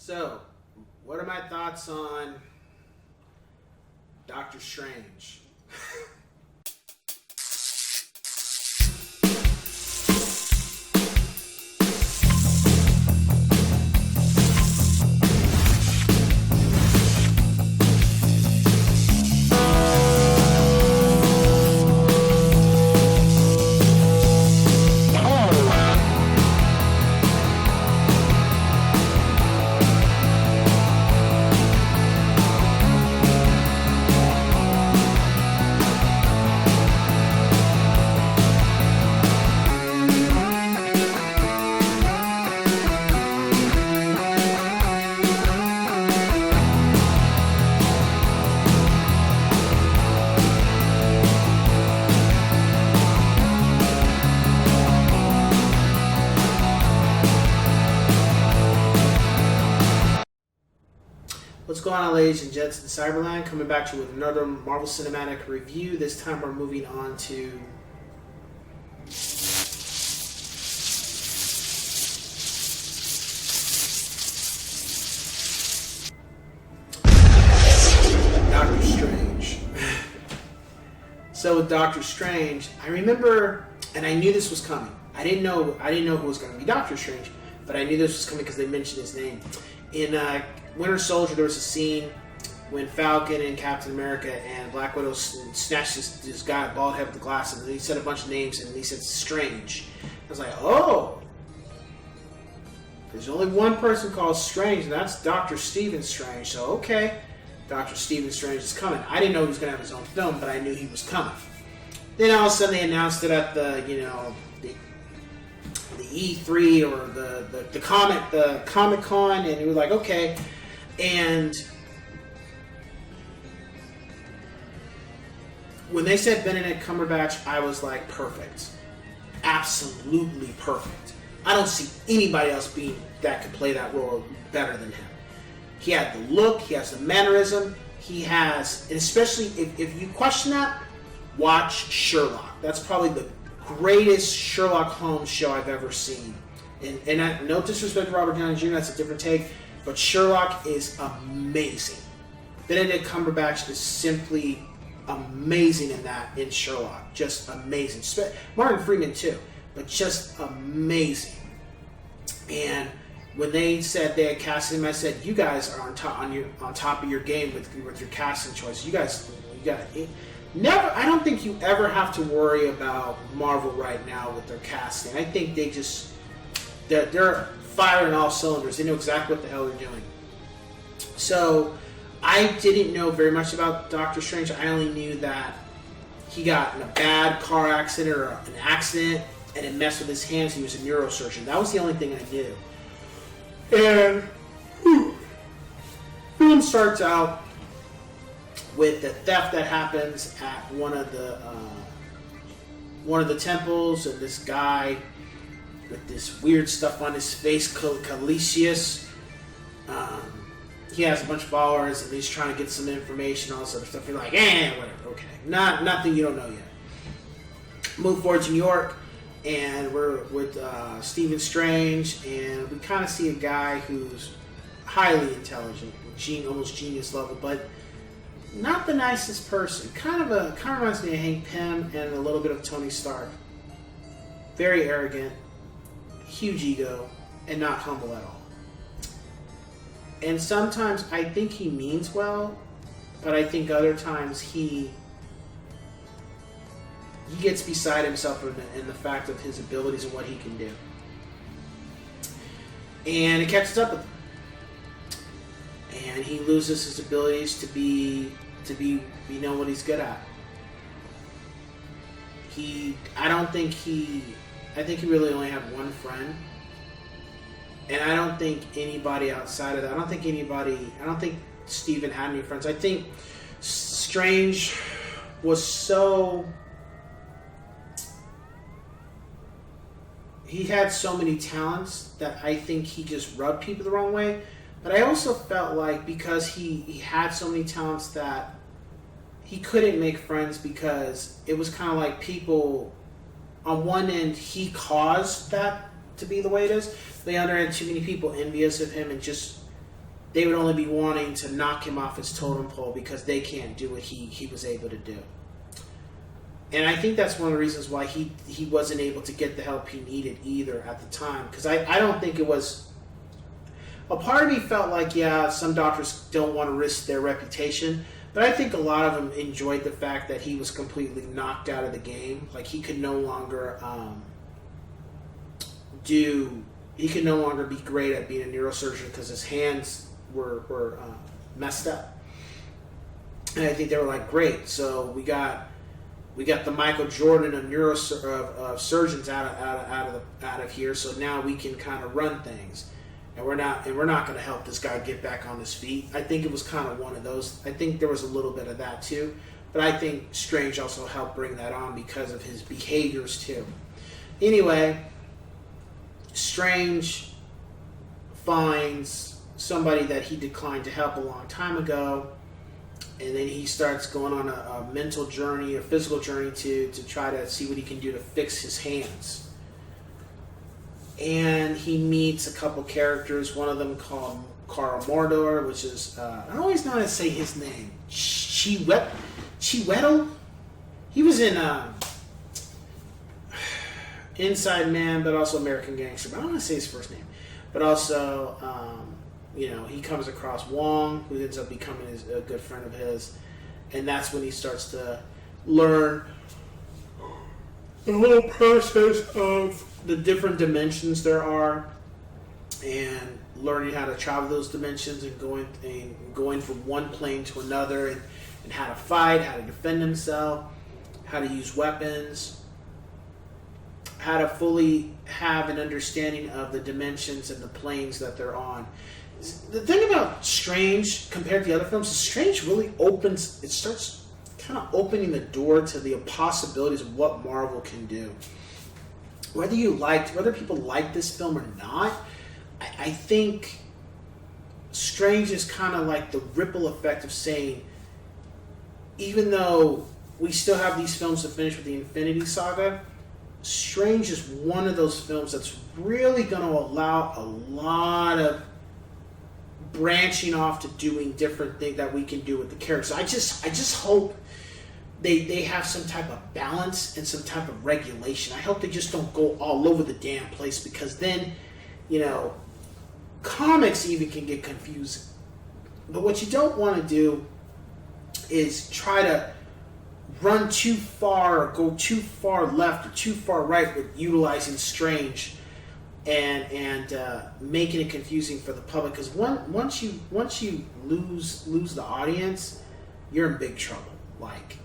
So, what are my thoughts on Doctor Strange? What's going on, ladies and gents in Cyberland? Coming back to you with another Marvel Cinematic review. This time we're moving on to Doctor Strange. So with Doctor Strange, I remember, and I knew this was coming. I didn't know who was going to be Doctor Strange, but I knew this was coming because they mentioned his name. In Winter Soldier, there was a scene when Falcon and Captain America and Black Widow snatched this guy, bald head with the glasses, and he said a bunch of names, and he said Strange. I was like, oh, there's only one person called Strange, and that's Dr. Stephen Strange. So okay, Dr. Stephen Strange is coming. I didn't know he was going to have his own film, but I knew he was coming. Then all of a sudden they announced it at the E3 or the Comic Con, and you were like, okay. And when they said Benedict Cumberbatch, I was like, perfect, absolutely perfect. I don't see anybody else that could play that role better than him. He had the look, he has the mannerism, he has, and especially if you question that, watch Sherlock. That's probably the greatest Sherlock Holmes show I've ever seen. And no disrespect to Robert Downey Jr., that's a different take, but Sherlock is amazing. Benedict Cumberbatch is simply amazing in Sherlock. Just amazing. Martin Freeman too, but just amazing. And when they said they had casted him, I said, you guys are on top of your game with your casting choice. You got it. Never. I don't think you ever have to worry about Marvel right now with their casting. I think they're firing all cylinders. They know exactly what the hell they're doing. So I didn't know very much about Doctor Strange. I only knew that he got in a bad car accident or an accident and it messed with his hands. He was a neurosurgeon. That was the only thing I knew. And the film starts out with the theft that happens at one of the temples, and this guy with this weird stuff on his face, Calicius. He has a bunch of followers, and he's trying to get some information, all this other stuff. You're like, whatever, okay, nothing you don't know yet. Move forward to New York, and we're with Stephen Strange, and we kind of see a guy who's highly intelligent, almost genius level, but not the nicest person. Kind of reminds me of Hank Pym and a little bit of Tony Stark. Very arrogant, huge ego, and not humble at all. And sometimes I think he means well, but I think other times he gets beside himself in the fact of his abilities and what he can do. And it catches up with him. And he loses his abilities to be what he's good at. I think he really only had one friend. And I don't think anybody outside of that, I don't think Steven had any friends. I think Strange was he had so many talents that I think he just rubbed people the wrong way. But I also felt like because he had so many talents that he couldn't make friends because it was kind of like people, on one end, he caused that to be the way it is. The other end, too many people envious of him and just they would only be wanting to knock him off his totem pole because they can't do what he was able to do. And I think that's one of the reasons why he wasn't able to get the help he needed either at the time. Because I don't think it was... A part of me felt like, yeah, some doctors don't want to risk their reputation. But I think a lot of them enjoyed the fact that he was completely knocked out of the game. Like, he could no longer he could no longer be great at being a neurosurgeon because his hands were messed up. And I think they were like, great, so we got the Michael Jordan of surgeons out of here, so now we can kind of run things. And we're not going to help this guy get back on his feet. I think it was kind of one of those. I think there was a little bit of that too, but I think Strange also helped bring that on because of his behaviors too. Anyway, Strange finds somebody that he declined to help a long time ago, and then he starts going on a mental journey, a physical journey to try to see what he can do to fix his hands. And he meets a couple characters, one of them called Carl Mordor, which is, I always know how to say his name, Chiwetel? He was in Inside Man, but also American Gangster, but I don't want to say his first name. But also, he comes across Wong, who ends up becoming a good friend of his, and that's when he starts to learn the whole process of the different dimensions there are, and learning how to travel those dimensions and going from one plane to another, and how to fight, how to defend himself, how to use weapons, how to fully have an understanding of the dimensions and the planes that they're on. The thing about Strange compared to the other films is Strange really starts kind of opening the door to the possibilities of what Marvel can do. Whether people like this film or not, I think Strange is kind of like the ripple effect of saying, even though we still have these films to finish with the Infinity Saga, Strange is one of those films that's really going to allow a lot of branching off to doing different things that we can do with the characters. I just hope they have some type of balance and some type of regulation. I hope they just don't go all over the damn place, because then, comics even can get confusing. But what you don't want to do is try to run too far or go too far left or too far right with utilizing Strange and making it confusing for the public. Because once you lose the audience, you're in big trouble.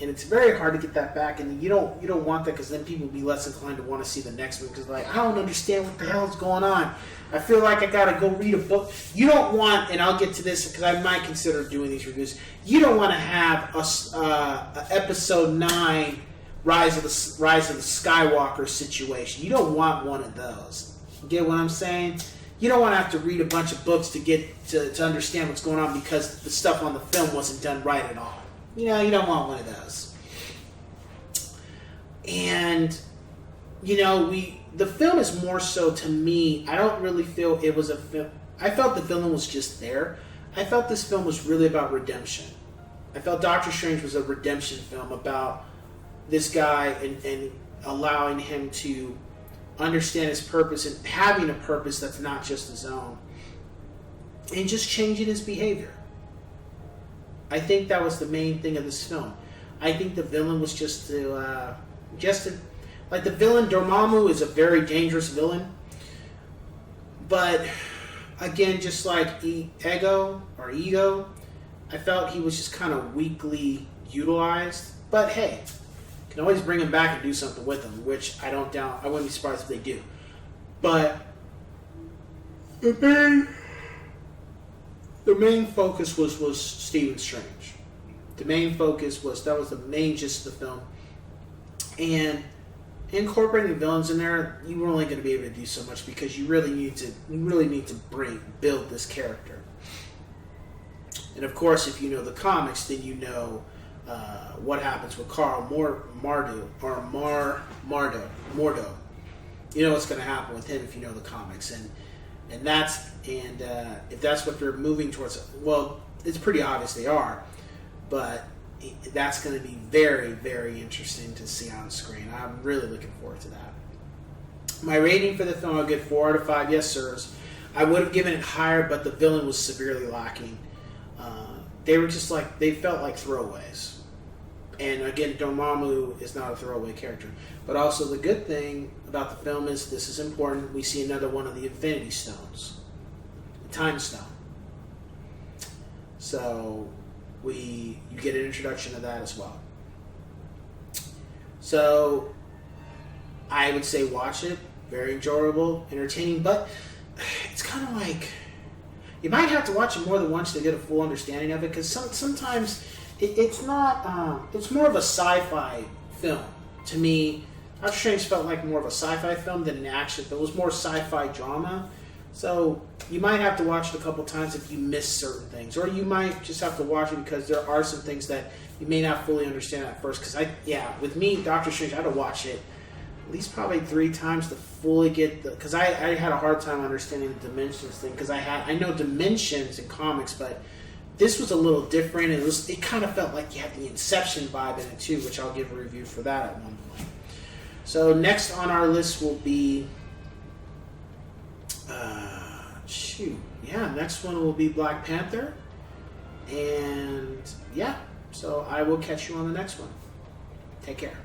And it's very hard to get that back, and you don't want that, because then people will be less inclined to want to see the next one, because I don't understand what the hell is going on. I feel like I gotta go read a book. You don't want, and I'll get to this because I might consider doing these reviews. You don't want to have a episode 9 Rise of the Skywalker situation. You don't want one of those. You get what I'm saying? You don't want to have to read a bunch of books to get to understand what's going on, because the stuff on the film wasn't done right at all. You don't want one of those. And, the film is more so, to me, I don't really feel it was a film. I felt the villain was just there. I felt this film was really about redemption. I felt Doctor Strange was a redemption film about this guy and allowing him to understand his purpose and having a purpose that's not just his own, and just changing his behavior. I think that was the main thing of this film. I think the villain was just to like, the villain Dormammu is a very dangerous villain, but again, just like Ego, I felt he was just kind of weakly utilized. But hey, you can always bring him back and do something with him, which I don't doubt. I wouldn't be surprised if they do. But the main focus was Stephen Strange. The main focus that was the main gist of the film. And incorporating villains in there, you were only going to be able to do so much, because you really need to build this character. And of course, if you know the comics, then you know what happens with Carl Mordo. You know what's going to happen with him if you know the comics. and if that's what they're moving towards, well, it's pretty obvious they are, but that's going to be very, very interesting to see on screen. I'm really looking forward to that. My rating for the film, I'll give 4 out of 5 yes sirs. I would have given it higher, but the villain was severely lacking. They were just like, they felt like throwaways. And again, Dormammu is not a throwaway character. But also the good thing about the film is, this is important, we see another one of the Infinity Stones. The Time Stone. So you get an introduction to that as well. So I would say watch it. Very enjoyable, entertaining, but it's kind of like, you might have to watch it more than once to get a full understanding of it, because sometimes it's not, it's more of a sci-fi film. To me, Doctor Strange felt like more of a sci-fi film than an action film. It was more sci-fi drama. So you might have to watch it a couple times if you miss certain things, or you might just have to watch it because there are some things that you may not fully understand at first. Because with me, Doctor Strange, I had to watch it at least probably 3 times to fully get because I had a hard time understanding the dimensions thing, because I know dimensions in comics, but this was a little different. It kind of felt like you had the Inception vibe in it too, which I'll give a review for that at one point. So next on our list will be next one will be Black Panther, and so I will catch you on the next one. Take care.